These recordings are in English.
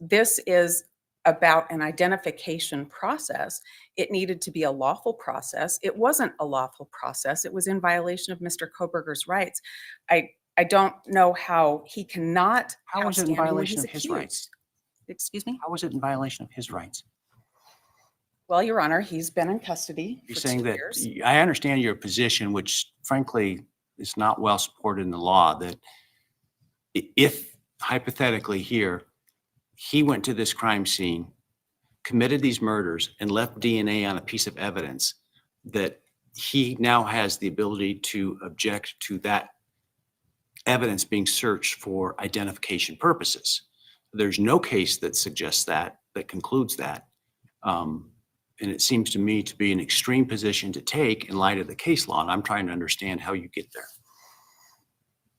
this is about an identification process. It needed to be a lawful process. It wasn't a lawful process. It was in violation of Mr. Kohberger's rights. I don't know how he cannot How have is it in standing when violation he's of his accused. rights? Excuse me? How is it in violation of his rights? Well, Your Honor, he's been in custody You're for saying 2 that years. I understand your position, which frankly is not well supported in the law, that if hypothetically here, he went to this crime scene, committed these murders, and left DNA on a piece of evidence, that he now has the ability to object to that evidence being searched for identification purposes. There's no case that suggests that concludes that. And it seems to me to be an extreme position to take in light of the case law. And I'm trying to understand how you get there.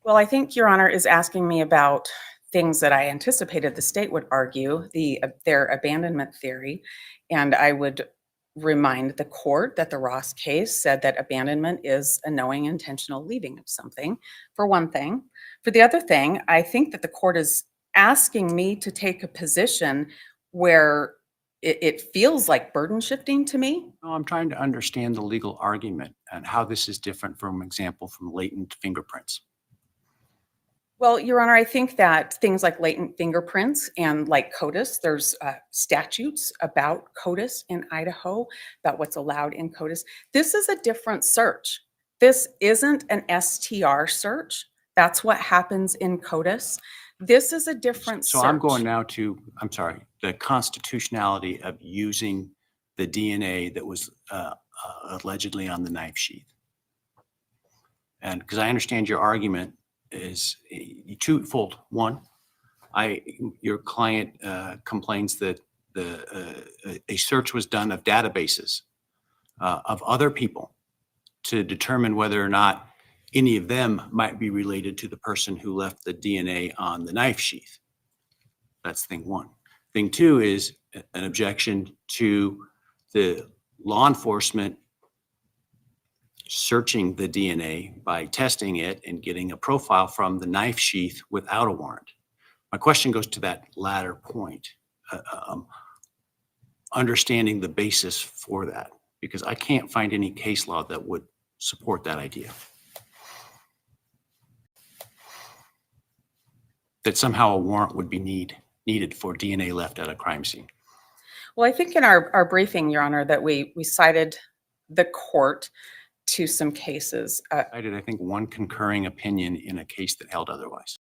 Well, I think Your Honor is asking me about things that I anticipated the state would argue, their abandonment theory. And I would remind the court that the Ross case said that abandonment is a knowing, intentional leaving of something, for one thing. For the other thing, I think that the court is asking me to take a position where it feels like burden shifting to me. No, I'm trying to understand the legal argument and how this is different from example from latent fingerprints. Well, Your Honor, I think that things like latent fingerprints and like CODIS, there's statutes about CODIS in Idaho, about what's allowed in CODIS. This is a different search. This isn't an STR search. That's what happens in CODIS. This is a different So search. I'm going now to, I'm sorry, the constitutionality of using the DNA that was allegedly on the knife sheath. And because I understand your argument is twofold. One, your client complains that a search was done of databases of other people to determine whether or not any of them might be related to the person who left the DNA on the knife sheath. That's thing one. Thing two is an objection to the law enforcement searching the DNA by testing it and getting a profile from the knife sheath without a warrant. My question goes to that latter point, understanding the basis for that, because I can't find any case law that would support that idea. That somehow a warrant would be needed for DNA left at a crime scene. Well, I think in our briefing, Your Honor, that we cited the court to some cases. I did, I think, one concurring opinion in a case that held otherwise.